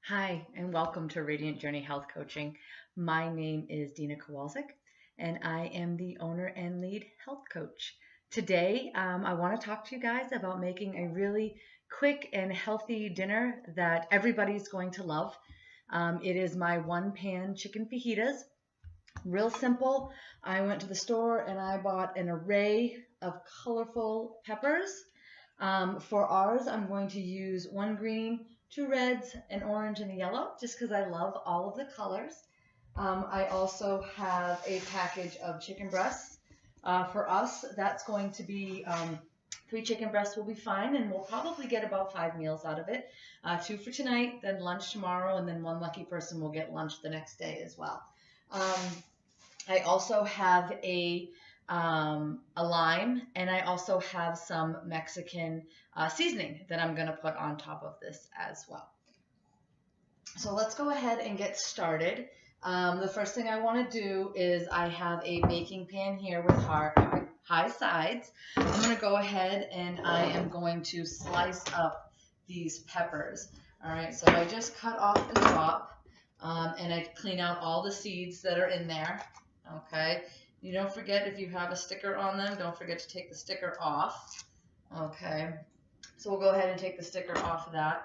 Hi, and welcome to Radiant Journey Health Coaching. My name is Dina Kowalczyk, and I am the owner and lead health coach. Today, I want to talk to you guys about making a really quick and healthy dinner that everybody's going to love. It is my one-pan chicken fajitas. Real simple. I went to the store and I bought an array of colorful peppers. For ours, I'm going to use one green, two reds, an orange, and a yellow, just because I love all of the colors. I also have a package of chicken breasts. For us, that's going to be 3 chicken breasts will be fine, and we'll probably get about 5 meals out of it. 2 for tonight, then lunch tomorrow, and then one lucky person will get lunch the next day as well. I also have a lime, and I also have some Mexican seasoning that I'm going to put on top of this as well. So let's go ahead and get started. The first thing I want to do is I have a baking pan here with high sides. I'm going to go ahead and I am going to slice up these peppers. All right, so I just cut off the top and I clean out all the seeds that are in there. Okay, you don't forget, if you have a sticker on them, don't forget to take the sticker off. Okay, so we'll go ahead and take the sticker off of that.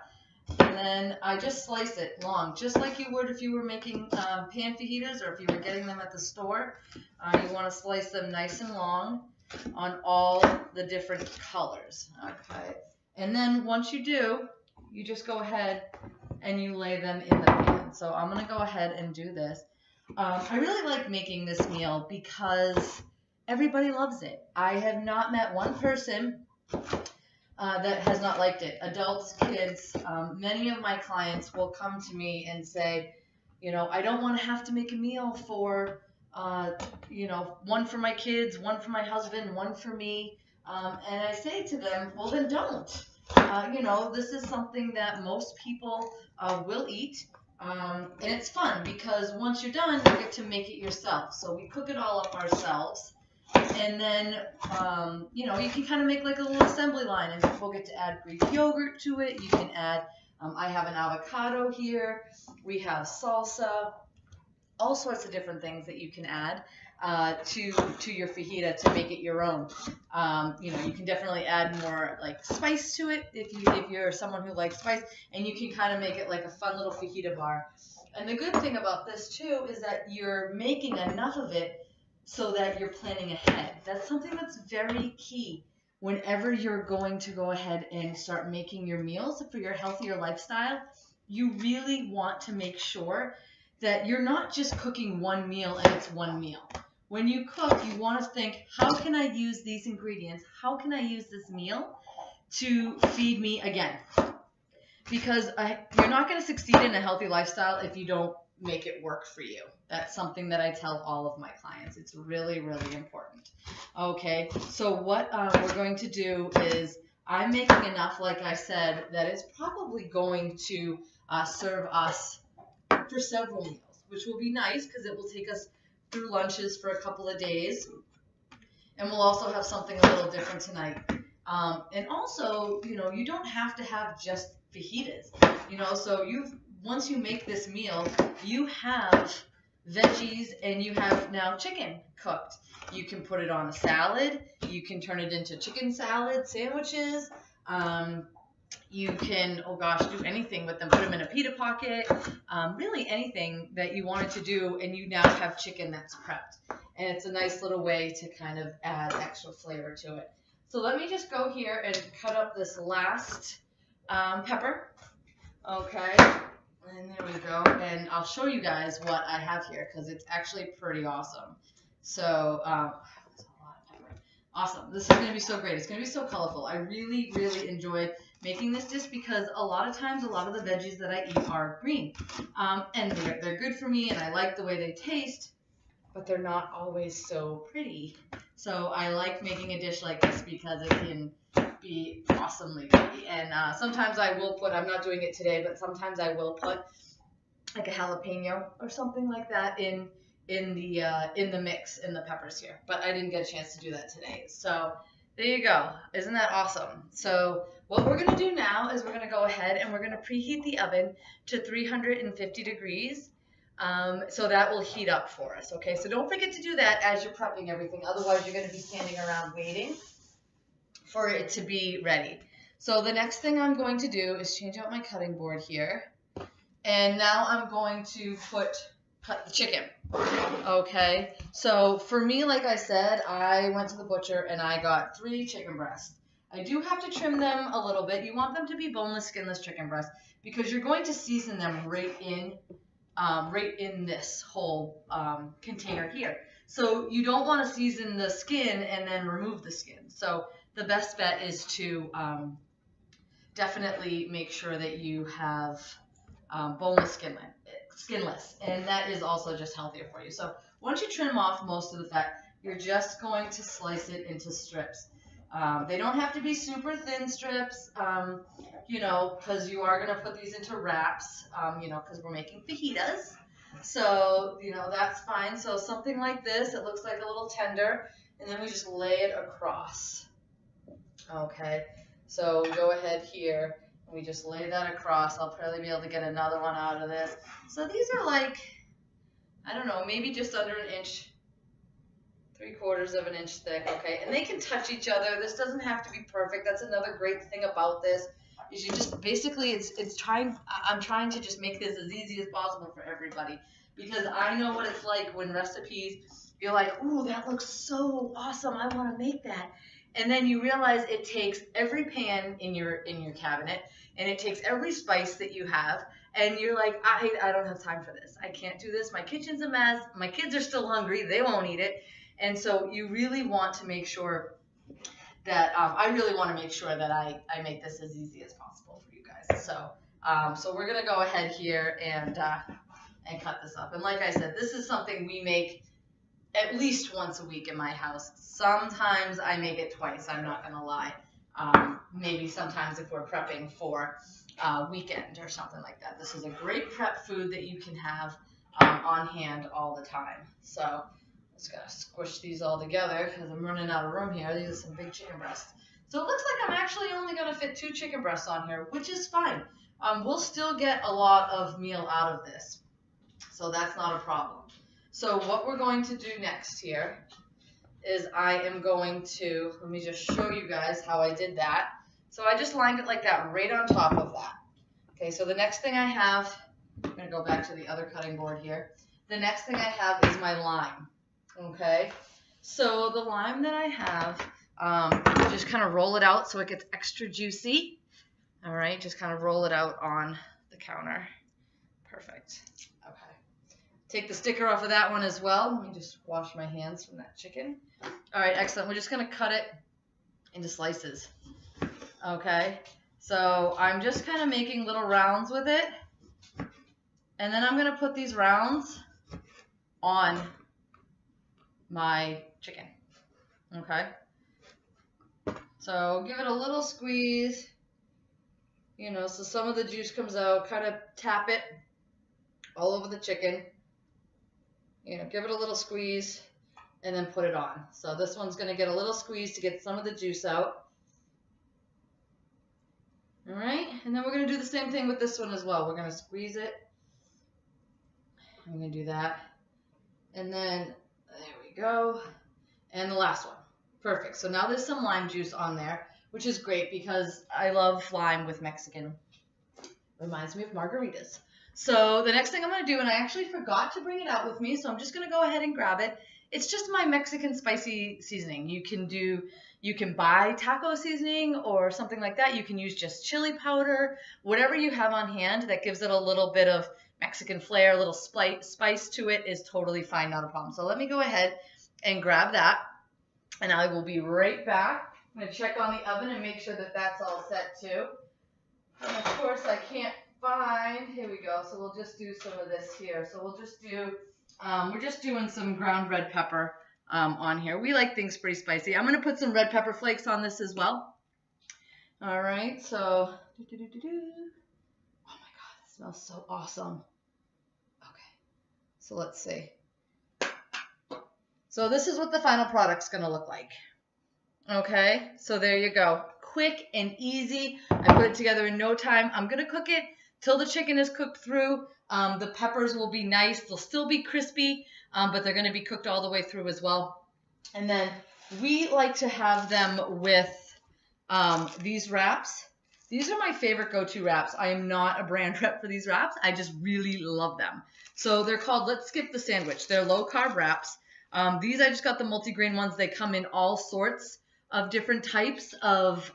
And then I just slice it long, just like you would if you were making pan fajitas or if you were getting them at the store. You want to slice them nice and long on all the different colors. Okay, and then once you do, you just go ahead and you lay them in the pan. So I'm going to go ahead and do this. I really like making this meal because everybody loves it. I have not met one person that has not liked it. Adults, kids, many of my clients will come to me and say, I don't want to have to make a meal for, one for my kids, one for my husband, one for me. And I say to them, well, then don't. This is something that most people will eat. And it's fun because once you're done, you get to make it yourself. So we cook it all up ourselves. And then, you can kind of make like a little assembly line, and people get to add Greek yogurt to it. You can add, I have an avocado here. We have salsa, all sorts of different things that you can add to your fajita to make it your own. You can definitely add more like spice to it if you're someone who likes spice, and you can kind of make it like a fun little fajita bar. And the good thing about this too is that you're making enough of it so that you're planning ahead. That's something that's very key whenever you're going to go ahead and start making your meals for your healthier lifestyle. You really want to make sure that you're not just cooking one meal and it's one meal. When you cook, you want to think, how can I use these ingredients? How can I use this meal to feed me again? Because you're not going to succeed in a healthy lifestyle if you don't make it work for you. That's something that I tell all of my clients. It's really, really important. Okay, so what we're going to do is I'm making enough, like I said, that it's probably going to serve us for several meals, which will be nice because it will take us through lunches for a couple of days. And we'll also have something a little different tonight. And also, you don't have to have just fajitas. So once you make this meal, you have veggies and you have now chicken cooked. You can put it on a salad. You can turn it into chicken salad sandwiches. You can, do anything with them. Put them in a pita pocket. Really anything that you wanted to do, and you now have chicken that's prepped. And it's a nice little way to kind of add extra flavor to it. So let me just go here and cut up this last pepper. Okay. And there we go. And I'll show you guys what I have here because it's actually pretty awesome. So, that's a lot of pepper. Awesome. This is going to be so great. It's going to be so colorful. I really, really enjoy making this dish because a lot of times, a lot of the veggies that I eat are green. And they're good for me, and I like the way they taste, but they're not always so pretty. So I like making a dish like this because it can be awesomely pretty. And sometimes I will put, I'm not doing it today, but sometimes I will put like a jalapeno or something like that in the mix in the peppers here. But I didn't get a chance to do that today. So There you go. Isn't that awesome? So what we're going to do now is we're going to go ahead and we're going to preheat the oven to 350 degrees. So that will heat up for us. Okay, so don't forget to do that as you're prepping everything. Otherwise, you're going to be standing around waiting for it to be ready. So the next thing I'm going to do is change out my cutting board here. And now I'm going to cut the chicken. Okay, so for me, like I said, I went to the butcher and I got 3 chicken breasts. I do have to trim them a little bit. You want them to be boneless, skinless chicken breasts because you're going to season them right in this whole container here. So you don't want to season the skin and then remove the skin. So the best bet is to definitely make sure that you have boneless, skinless, and that is also just healthier for you. So once you trim off most of the fat, you're just going to slice it into strips. They don't have to be super thin strips, you know, because you are going to put these into wraps, you know, because we're making fajitas. So, you know, that's fine. So something like this, it looks like a little tender, and then we just lay it across. Okay, so go ahead here. We just lay that across. I'll probably be able to get another one out of this. So these are like, I don't know, maybe just under an inch, 3/4 of an inch thick, okay? And they can touch each other. This doesn't have to be perfect. That's another great thing about this, is you just, basically, I'm trying to just make this as easy as possible for everybody. Because I know what it's like when recipes, you're like, ooh, that looks so awesome. I want to make that. And then you realize it takes every pan in your cabinet, and it takes every spice that you have, and you're like, I don't have time for this. I can't do this. My kitchen's a mess. My kids are still hungry. They won't eat it. And so you really want to make sure that I really want to make sure that I make this as easy as possible for you guys. So so we're gonna go ahead here and cut this up. And like I said, this is something we make at least once a week in my house. Sometimes I make it twice, I'm not gonna lie. Maybe sometimes if we're prepping for a weekend or something like that. This is a great prep food that you can have on hand all the time. So just gotta squish these all together because I'm running out of room here. These are some big chicken breasts. So it looks like I'm actually only gonna fit 2 chicken breasts on here, which is fine. We'll still get a lot of meal out of this. So that's not a problem. So what we're going to do next here is I am going to, let me just show you guys how I did that. So I just lined it like that right on top of that. Okay, so the next thing I have, I'm going to go back to the other cutting board here. The next thing I have is my lime. Okay, so the lime that I have, just kind of roll it out so it gets extra juicy. All right, just kind of roll it out on the counter. Perfect. Okay. Take the sticker off of that one as well. Let me just wash my hands from that chicken. All right, excellent. We're just going to cut it into slices. Okay, so I'm just kind of making little rounds with it. And then I'm going to put these rounds on my chicken. Okay, so give it a little squeeze, you know, so some of the juice comes out. Kind of tap it all over the chicken. You know, give it a little squeeze and then put it on. So this one's going to get a little squeeze to get some of the juice out. All right, and then we're going to do the same thing with this one as well. We're going to squeeze it. I'm going to do that. And then, there we go. And the last one. Perfect. So now there's some lime juice on there, which is great because I love lime with Mexican. Reminds me of margaritas. So the next thing I'm going to do, and I actually forgot to bring it out with me, so I'm just going to go ahead and grab it. It's just my Mexican spicy seasoning. You can buy taco seasoning or something like that. You can use just chili powder, whatever you have on hand that gives it a little bit of Mexican flair, a little spice to it is totally fine, not a problem. So let me go ahead and grab that, and I will be right back. I'm going to check on the oven and make sure that that's all set too. And of course, I can't find, here we go, so we'll just do some of this here. So we'll just do, we're just doing some ground red pepper on here. We like things pretty spicy. I'm going to put some red pepper flakes on this as well. All right, so, oh my God, it smells so awesome. Okay, so let's see. So this is what the final product's going to look like. Okay, so there you go. Quick and easy. I put it together in no time. I'm going to cook it till the chicken is cooked through. The peppers will be nice. They'll still be crispy, but they're going to be cooked all the way through as well. And then we like to have them with these wraps. These are my favorite go-to wraps. I am not a brand rep for these wraps. I just really love them. So they're called Let's Skip the Sandwich. They're low-carb wraps. These I just got the multigrain ones. They come in all sorts of different types of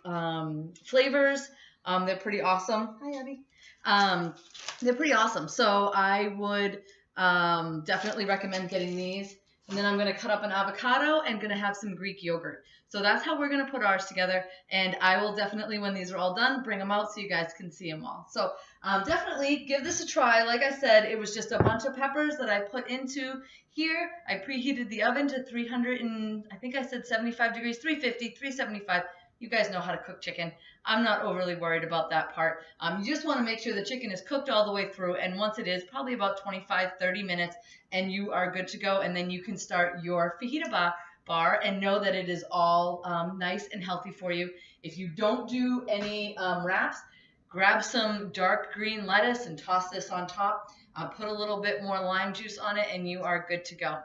flavors. They're pretty awesome. Hi, Abby. They're pretty awesome. So I would definitely recommend getting these. And then I'm going to cut up an avocado and going to have some Greek yogurt. So that's how we're going to put ours together. And I will definitely, when these are all done, bring them out so you guys can see them all. So definitely give this a try. Like I said, it was just a bunch of peppers that I put into here. I preheated the oven to 300 and I think I said 75 degrees, 350, 375. You guys know how to cook chicken. I'm not overly worried about that part. You just want to make sure the chicken is cooked all the way through. And once it is, probably about 25, 30 minutes, and you are good to go. And then you can start your fajita bar and know that it is all nice and healthy for you. If you don't do any wraps, grab some dark green lettuce and toss this on top. Put a little bit more lime juice on it, and you are good to go.